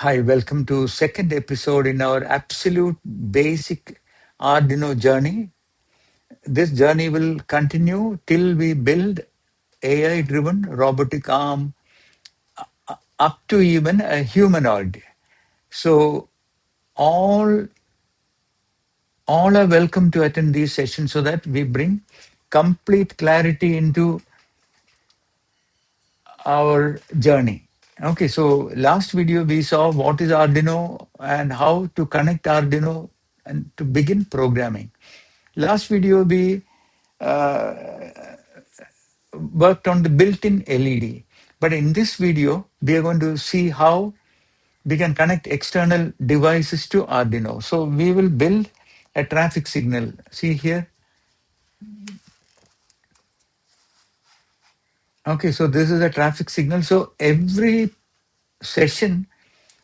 Hi, welcome to second episode in our absolute basic Arduino journey. This journey will continue till we build AI-driven robotic arm up to even a humanoid. So all all are welcome to attend these sessions so that we bring complete clarity into our journey. Okay, so last video we saw what is Arduino and how to connect Arduino and to begin programming. Last video we uh, worked on the built-in LED, but in this video we are going to see how we can connect external devices to Arduino. So we will build a traffic signal. See here. Okay, so this is a traffic signal. So every session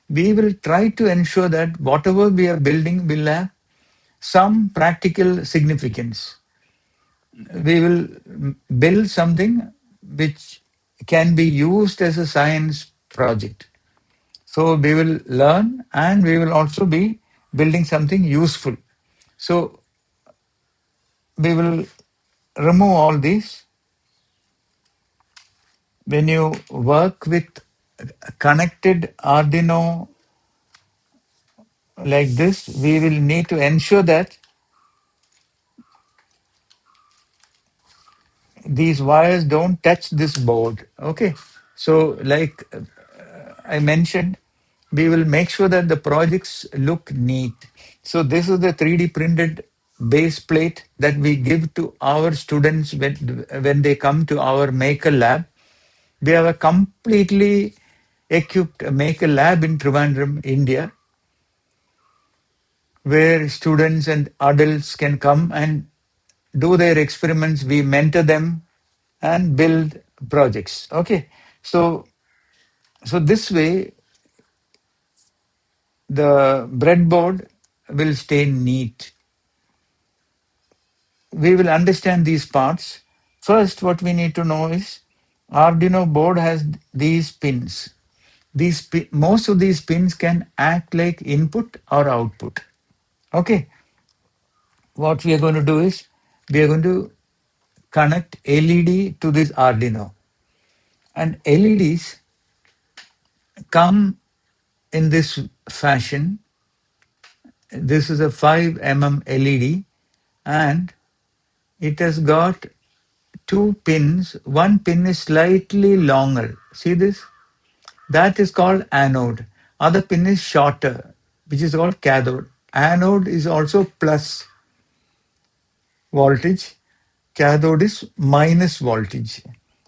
we will try to ensure that whatever we are building will have some practical significance. We will build something which can be used as a science project. So we will learn and we will also be building something useful. So we will remove all these. When you work with connected Arduino like this, we will need to ensure that these wires don't touch this board. Okay. So like I mentioned, we will make sure that the projects look neat. So this is the 3D printed base plate that we give to our students when they come to our maker lab. We have a completely equipped maker lab in Trivandrum, India, where students and adults can come and do their experiments. We mentor them and build projects. Okay, so this way the breadboard will stay neat. We will understand these parts. First, what we need to know is Arduino board has these pins. Most of these pins can act like input or output. Okay, what we are going to do is we are going to connect LED to this Arduino, and LEDs come in this fashion. This is a 5 mm LED and it has got two pins. One pin is slightly longer. See this? That is called anode. Other pin is shorter, which is called cathode. Anode is also plus voltage. Cathode is minus voltage.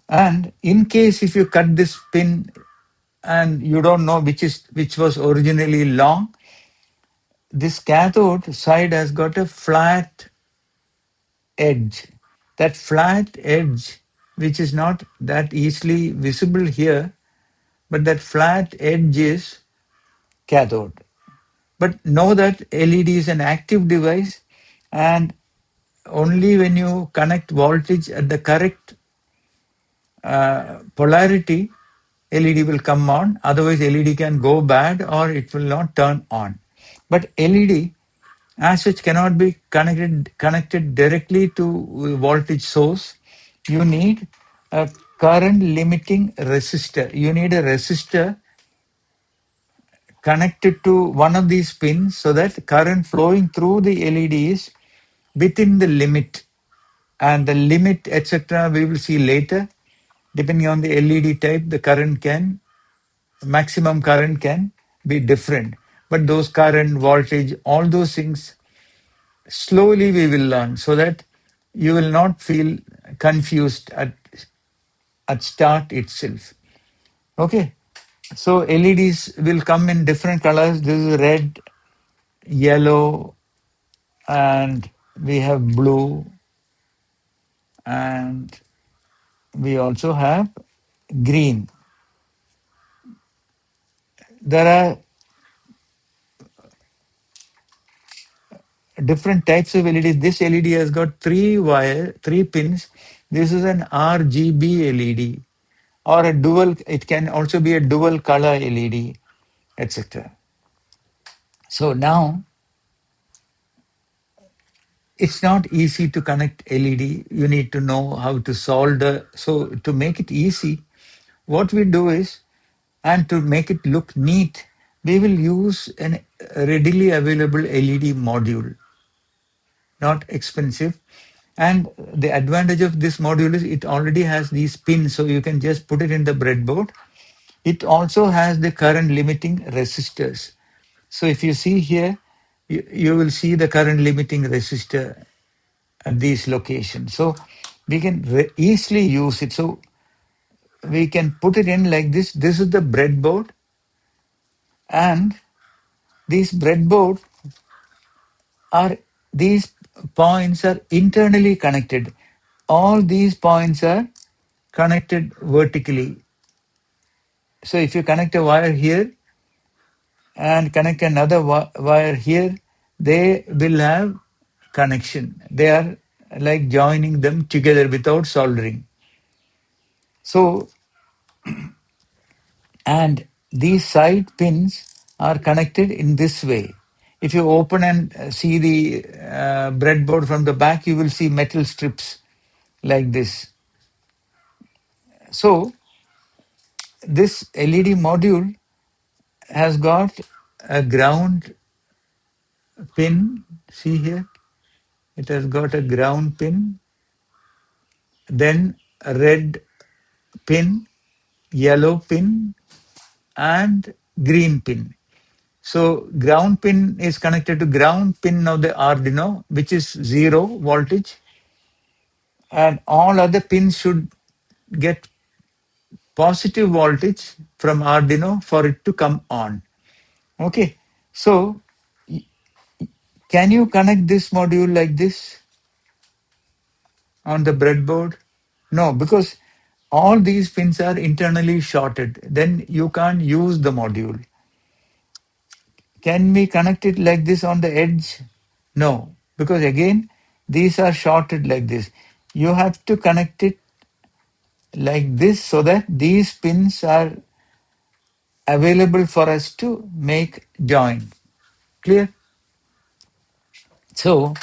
And in case if you cut this pin and you don't know which was originally long, this cathode side has got a flat edge. That flat edge, which is not that easily visible here, but that flat edge is cathode. But know that LED is an active device, and only when you connect voltage at the correct polarity, LED will come on. Otherwise, LED can go bad or it will not turn on. But LED as such cannot be connected directly to voltage source. You need a current limiting resistor. You need a resistor connected to one of these pins so that current flowing through the LED is within the limit, and the limit etc. we will see later. Depending on the LED type, the current can maximum current can be different, but those current voltage, all those things slowly we will learn so that you will not feel confused at start itself. Okay, so LEDs will come in different colors. This is red, yellow, and we have blue, and we also have green. There are different types of LEDs. This LED has got three pins. This is an RGB LED or a dual. It can also be a dual color LED. etc. So now it's not easy to connect LED. You need to know how to solder. So to make it easy, what we do is, and to make it look neat, we will use a readily available LED module, not expensive. And the advantage of this module is it already has these pins, so you can just put it in the breadboard. It also has the current limiting resistors. So if you see here, you will see the current limiting resistor at these locations. So we can easily use it. So we can put it in like this. This is the breadboard, and these breadboard are, these points are internally connected. All these points are connected vertically. So if you connect a wire here and connect another wire here, they will have connection. They are like joining them together without soldering. So, and these side pins are connected in this way. If you open and see the breadboard from the back, you will see metal strips like this. So this LED module has got a ground pin. See here, it has got a ground pin, then a red pin, yellow pin, and green pin. So ground pin is connected to ground pin of the Arduino, which is 0 voltage, and all other pins should get positive voltage from Arduino for it to come on. Okay, so can you connect this module like this on the breadboard? No, because all these pins are internally shorted. Then you can't use the module. Can we connect it like this on the edge? No, because again, these are shorted like this. You have to connect it like this so that these pins are available for us to make join. Clear? So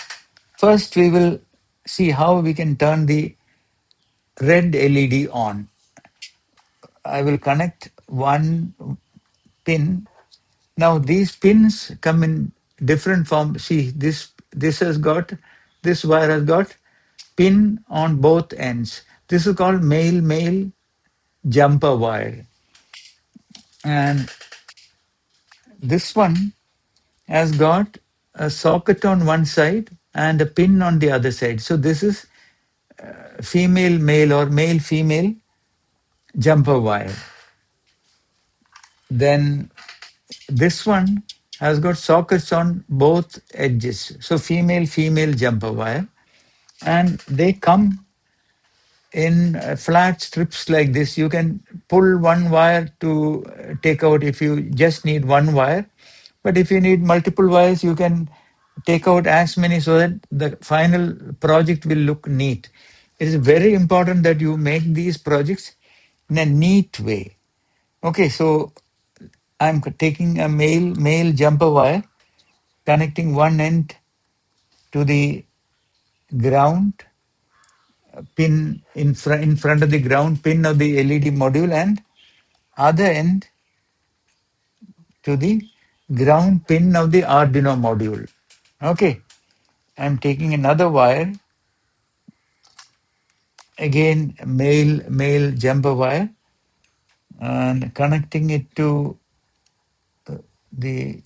first we will see how we can turn the red LED on. I will connect one pin. Now these pins come in different form. See, this has got, this wire has got pin on both ends. This is called male jumper wire. And this one has got a socket on one side and a pin on the other side. So this is female male or male female jumper wire. Then this one has got sockets on both edges. So female jumper wire. And they come in flat strips like this. You can pull one wire to take out if you just need one wire. But if you need multiple wires, you can take out as many so that the final project will look neat. It is very important that you make these projects in a neat way. Okay, so I'm taking a male jumper wire, connecting one end to the ground pin in front of the ground pin of the LED module, and other end to the ground pin of the Arduino module. Okay, I'm taking another wire, again male jumper wire, and connecting it to the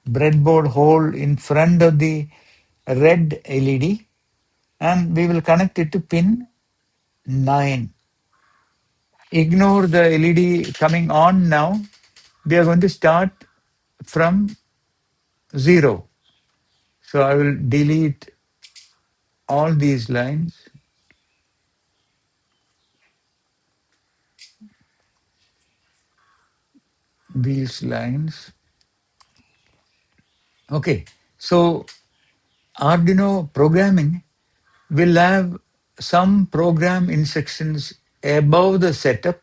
breadboard hole in front of the red LED, and we will connect it to pin 9. Ignore the LED coming on now. We are going to start from 0. So I will delete all these lines. These lines. Okay, so Arduino programming will have some program instructions above the setup.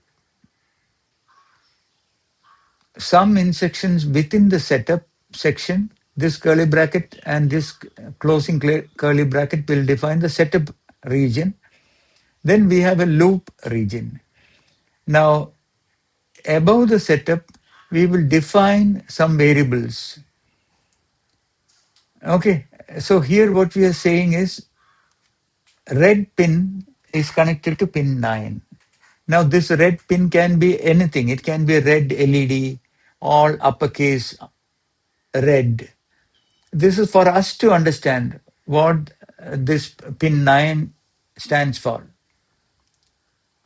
some instructions within the setup section. This curly bracket and this closing curly bracket will define the setup region. Then we have a loop region. Now, above the setup, we will define some variables. Okay, so here what we are saying is red pin is connected to pin 9. Now, this red pin can be anything. It can be a red LED, all uppercase red. This is for us to understand what this pin 9 stands for.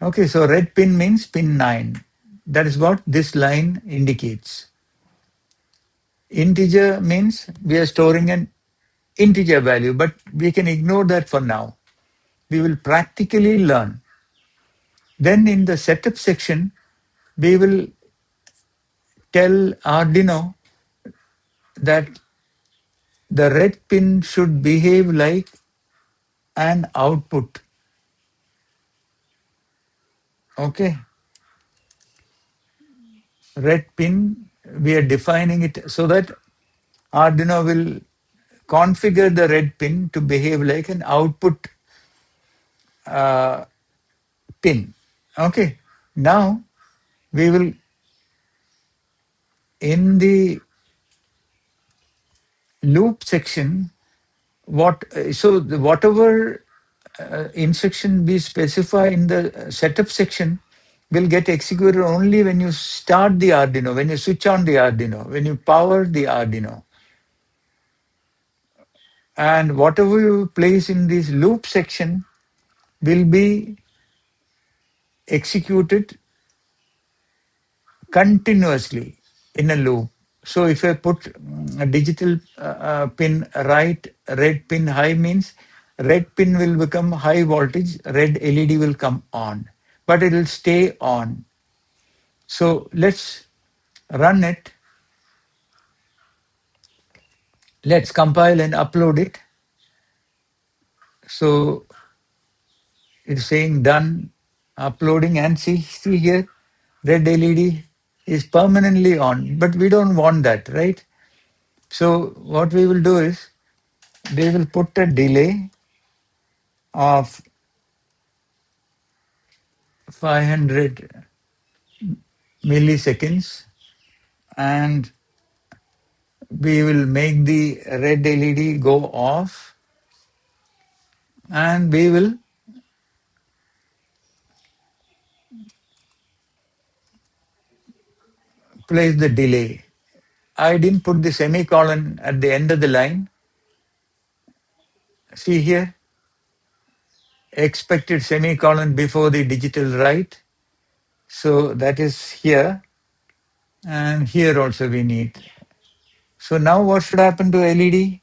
Okay, so red pin means pin 9. That is what this line indicates. Integer means we are storing an integer value, but we can ignore that for now. We will practically learn. Then in the setup section, we will tell Arduino that the red pin should behave like an output. Okay. Red pin, we are defining it so that Arduino will configure the red pin to behave like an output uh, pin. Okay. Now we will, in the loop section, whatever instruction we specify in the setup section will get executed only when you start the Arduino, when you switch on the Arduino, when you power the Arduino. And whatever you place in this loop section will be executed continuously in a loop. So if I put a digital pin right, red pin high means red pin will become high voltage, red LED will come on, but it will stay on. So let's run it. Let's compile and upload it. So it's saying done, uploading, and see here, red LED is permanently on, but we don't want that, right? So what we will do is we will put a delay of 500 milliseconds, and we will make the red LED go off, and we will place the delay. I didn't put the semicolon at the end of the line. See here, expected semicolon before the digital write. So that is here, and here also we need. So now what should happen to LED?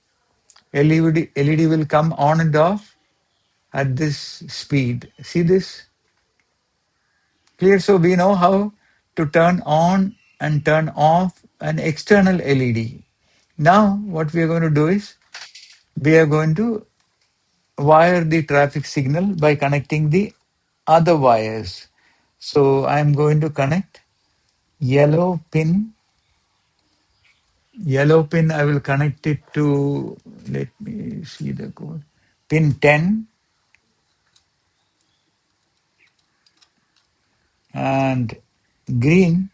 LED will come on and off at this speed. See this? Clear? So we know how to turn on and turn off an external LED. Now what we are going to do is we are going to wire the traffic signal by connecting the other wires. So I'm going to connect yellow pin. Yellow pin, I will connect it to, let me see the code, pin 10. And green,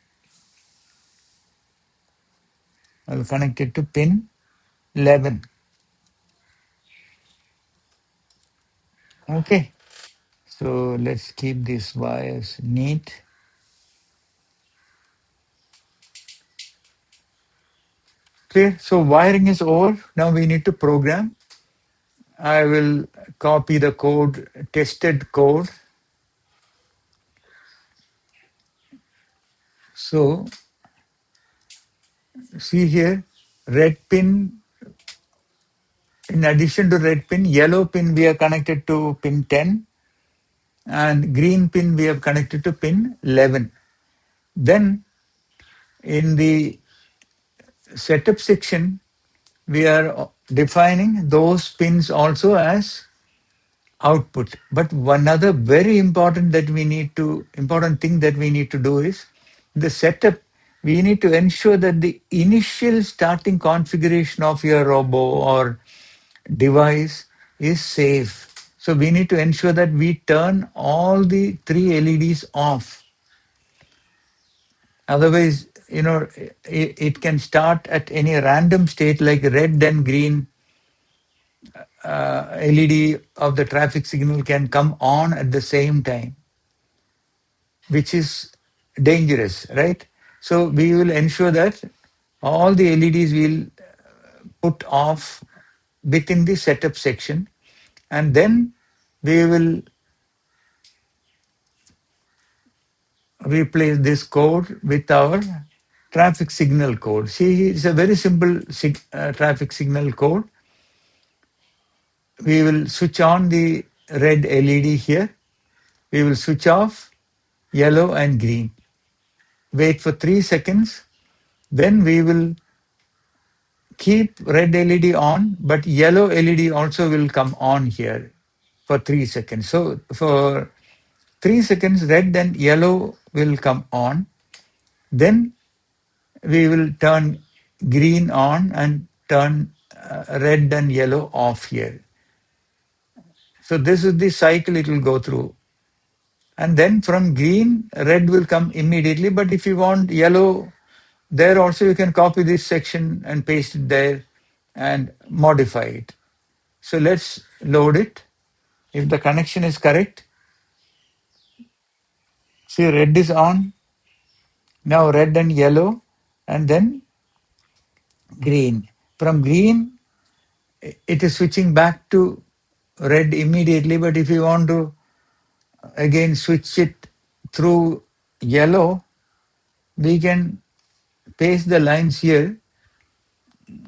I will connect it to pin 11. Okay. So let's keep these wires neat. Clear? So wiring is over. Now we need to program. I will copy the code, tested code. So see here, red pin, in addition to red pin, yellow pin we are connected to pin 10, and green pin we have connected to pin 11. Then in the setup section, we are defining those pins also as output. But one other very important thing that we need to do is the setup. we need to ensure that the initial starting configuration of your robo or device is safe. So we need to ensure that we turn all the three LEDs off. Otherwise, it can start at any random state like red and green LED of the traffic signal can come on at the same time, which is dangerous, right? So we will ensure that all the LEDs will put off within the setup section, and then we will replace this code with our traffic signal code. See, it's a very simple traffic signal code. We will switch on the red LED here. We will switch off yellow and green. Wait for 3 seconds. Then we will keep red LED on, but yellow LED also will come on here for 3 seconds. So for 3 seconds, red and yellow will come on. Then we will turn green on and turn red and yellow off here. So this is the cycle it will go through. And then from green, red will come immediately. But if you want yellow, there also you can copy this section and paste it there and modify it. So let's load it. If the connection is correct, see red is on, now red and yellow, and then green. From green, it is switching back to red immediately, but if you want to again switch it through yellow, we can paste the lines here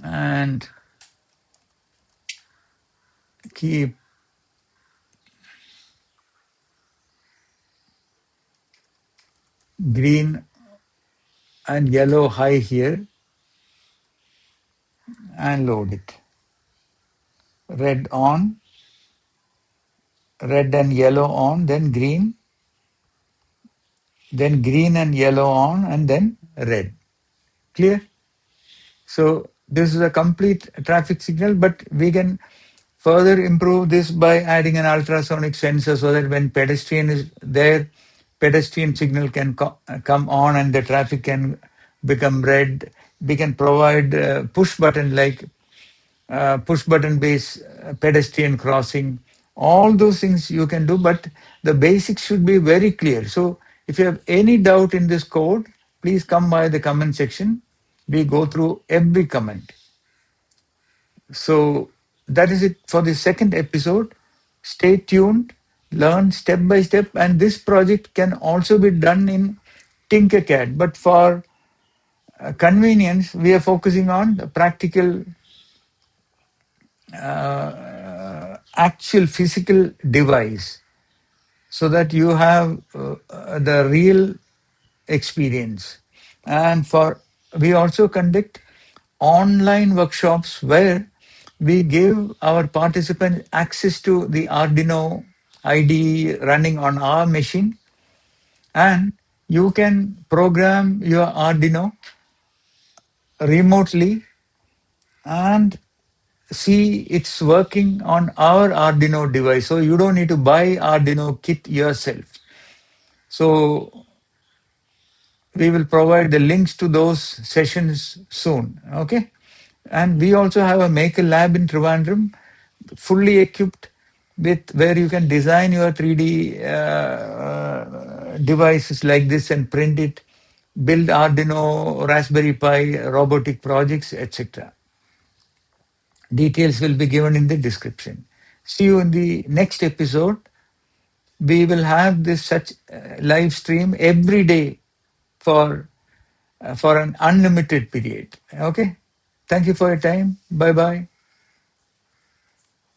and keep green and yellow high here and load it. Red on, red and yellow on, then green and yellow on, and then red. Clear? So this is a complete traffic signal, but we can further improve this by adding an ultrasonic sensor so that when pedestrian is there, pedestrian signal can come on and the traffic can become red. We can provide push button like push button based pedestrian crossing. All those things you can do, but the basics should be very clear. So if you have any doubt in this code, please come by the comment section. We go through every comment. So that is it for the second episode. Stay tuned, learn step by step, and this project can also be done in Tinkercad. But for convenience, we are focusing on the practical, actual physical device so that you have the real experience. And we also conduct online workshops where we give our participants access to the Arduino IDE running on our machine, and you can program your Arduino remotely and see it's working on our Arduino device. So you don't need to buy Arduino kit yourself. So we will provide the links to those sessions soon. Okay. And we also have a maker lab in Trivandrum, fully equipped with where you can design your 3D devices like this and print it, build Arduino, Raspberry Pi, robotic projects, etc. Details will be given in the description. See you in the next episode. We will have this such live stream every day for an unlimited period. Okay. Thank you for your time. Bye bye.